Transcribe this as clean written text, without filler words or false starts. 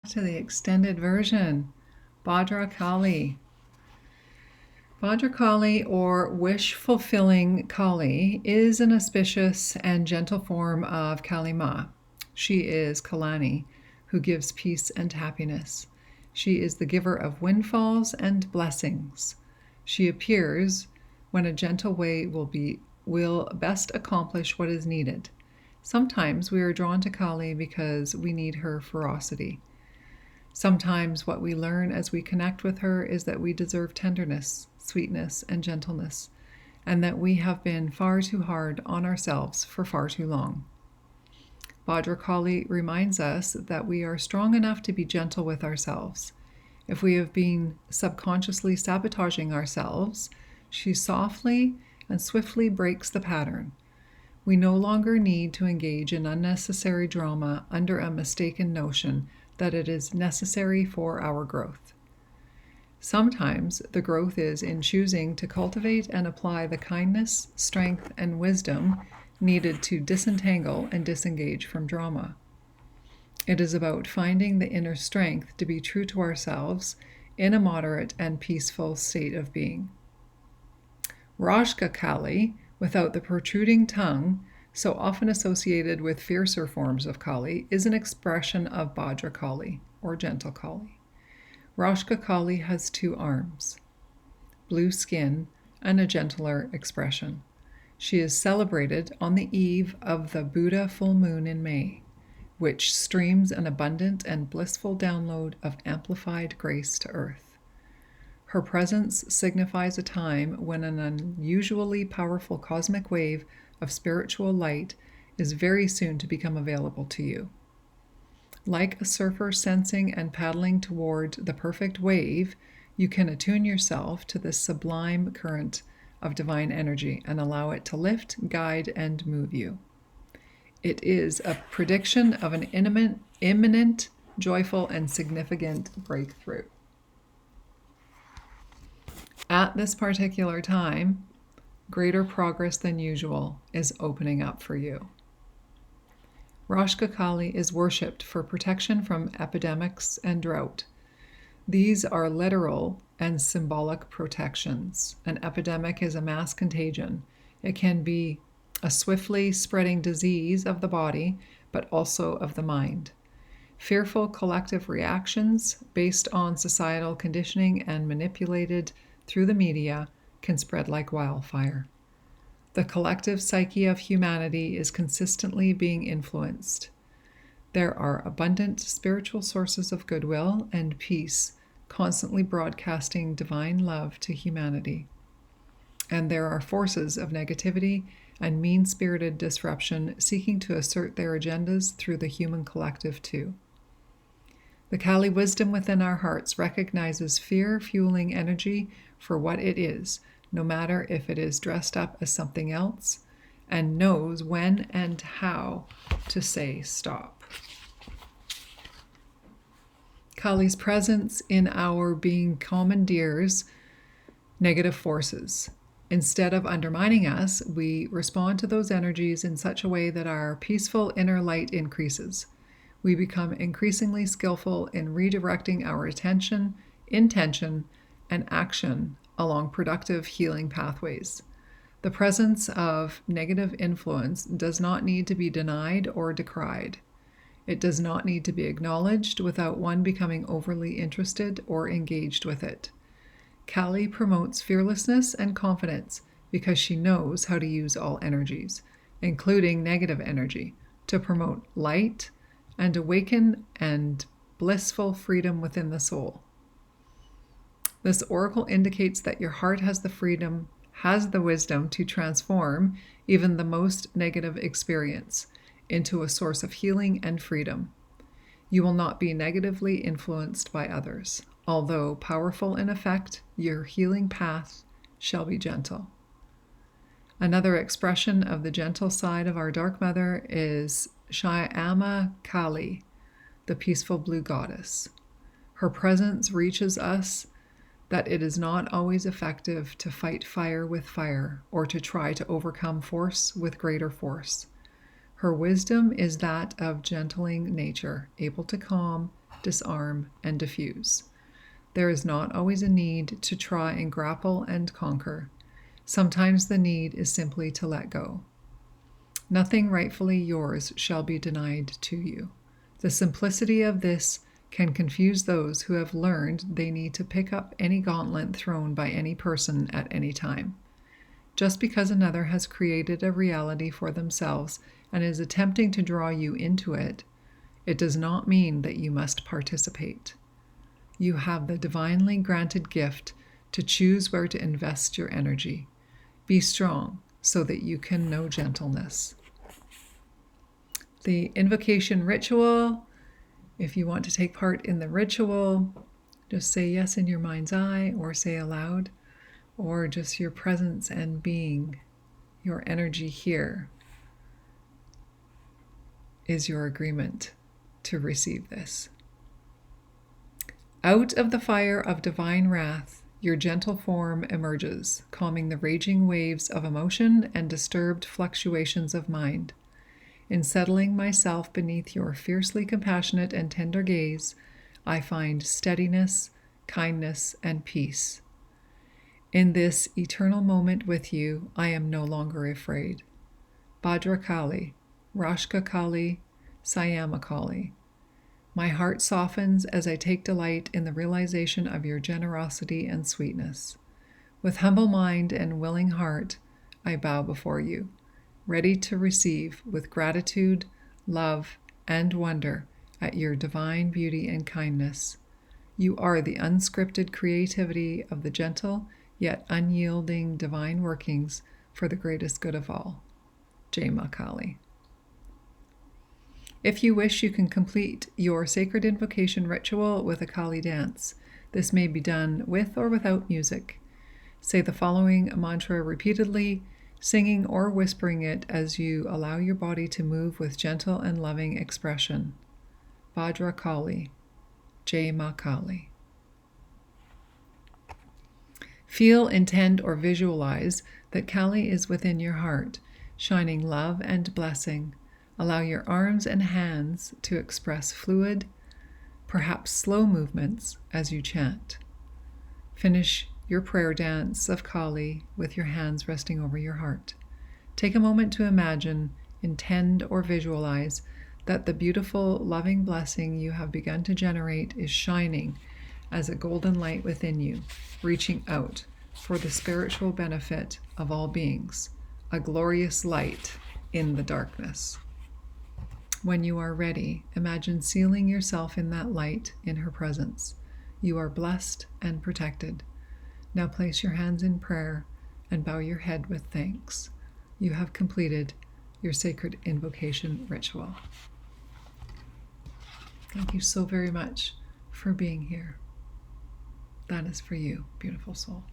To the extended version, Bhadra Kali. Bhadra Kali, or wish-fulfilling Kali, is an auspicious and gentle form of Kali Ma. She is Kalani, who gives peace and happiness. She is the giver of windfalls and blessings. She appears when a gentle way will best accomplish what is needed. Sometimes we are drawn to Kali because we need her ferocity. Sometimes what we learn as we connect with her is that we deserve tenderness, sweetness, and gentleness, and that we have been far too hard on ourselves for far too long. Bhadra Kali reminds us that we are strong enough to be gentle with ourselves. If we have been subconsciously sabotaging ourselves, she softly and swiftly breaks the pattern. We no longer need to engage in unnecessary drama under a mistaken notion that it is necessary for our growth. Sometimes the growth is in choosing to cultivate and apply the kindness, strength, and wisdom needed to disentangle and disengage from drama. It is about finding the inner strength to be true to ourselves in a moderate and peaceful state of being. Rashka Kali, without the protruding tongue, so often associated with fiercer forms of Kali, is an expression of Bhadra Kali, or gentle Kali. Rashka Kali has two arms, blue skin, and a gentler expression. She is celebrated on the eve of the Buddha full moon in May, which streams an abundant and blissful download of amplified grace to earth. Her presence signifies a time when an unusually powerful cosmic wave of spiritual light is very soon to become available to you. Like a surfer sensing and paddling toward the perfect wave, you can attune yourself to this sublime current of divine energy and allow it to lift, guide, and move you. It is a prediction of an imminent, joyful, and significant breakthrough. At this particular time, greater progress than usual is opening up for you. Rashka Kali is worshipped for protection from epidemics and drought. These are literal and symbolic protections. An epidemic is a mass contagion. It can be a swiftly spreading disease of the body, but also of the mind. Fearful collective reactions based on societal conditioning and manipulated through the media can spread like wildfire. The collective psyche of humanity is consistently being influenced. There are abundant spiritual sources of goodwill and peace constantly broadcasting divine love to humanity. And there are forces of negativity and mean-spirited disruption seeking to assert their agendas through the human collective too. The Kali wisdom within our hearts recognizes fear-fueling energy for what it is, no matter if it is dressed up as something else, and knows when and how to say stop. Kali's presence in our being commandeers negative forces. Instead of undermining us, we respond to those energies in such a way that our peaceful inner light increases. We become increasingly skillful in redirecting our attention, intention, and action along productive healing pathways. The presence of negative influence does not need to be denied or decried. It does not need to be acknowledged without one becoming overly interested or engaged with it. Kali promotes fearlessness and confidence because she knows how to use all energies, including negative energy, to promote light and awaken and blissful freedom within the soul. This oracle indicates that your heart has the wisdom to transform even the most negative experience into a source of healing and freedom. You will not be negatively influenced by others. Although powerful in effect, your healing path shall be gentle. Another expression of the gentle side of our Dark Mother is Shyama Kali, the peaceful blue goddess. Her presence reaches us that it is not always effective to fight fire with fire or to try to overcome force with greater force. Her wisdom is that of gentling nature, able to calm disarm, and diffuse. There is not always a need to try and grapple and conquer. Sometimes the need is simply to let go. Nothing rightfully yours shall be denied to you. The simplicity of this can confuse those who have learned they need to pick up any gauntlet thrown by any person at any time. Just because another has created a reality for themselves and is attempting to draw you into it, it does not mean that you must participate. You have the divinely granted gift to choose where to invest your energy. Be strong so that you can know gentleness. The invocation ritual, if you want to take part in the ritual, just say yes in your mind's eye or say aloud, or just your presence and being, your energy here is your agreement to receive this. Out of the fire of divine wrath, your gentle form emerges, calming the raging waves of emotion and disturbed fluctuations of mind. In settling myself beneath your fiercely compassionate and tender gaze, I find steadiness, kindness, and peace. In this eternal moment with you, I am no longer afraid. Bhadra Kali, Rashka Kali, Sayama Kali. My heart softens as I take delight in the realization of your generosity and sweetness. With humble mind and willing heart, I bow before you, ready to receive with gratitude, love, and wonder at your divine beauty and kindness. You are the unscripted creativity of the gentle yet unyielding divine workings for the greatest good of all. Jai Ma Kali. If you wish, you can complete your sacred invocation ritual with a Kali dance. This may be done with or without music. Say the following mantra repeatedly, singing or whispering it as you allow your body to move with gentle and loving expression. Bhadra Kali, Jai Ma Kali. Feel, intend, or visualize that Kali is within your heart, shining love and blessing. Allow your arms and hands to express fluid, perhaps slow movements as you chant. Finish your prayer dance of Kali with your hands resting over your heart. Take a moment to imagine, intend, or visualize that the beautiful, loving blessing you have begun to generate is shining as a golden light within you, reaching out for the spiritual benefit of all beings, a glorious light in the darkness. When you are ready, imagine sealing yourself in that light in her presence. You are blessed and protected. Now place your hands in prayer and bow your head with thanks. You have completed your sacred invocation ritual. Thank you so very much for being here. That is for you, beautiful soul.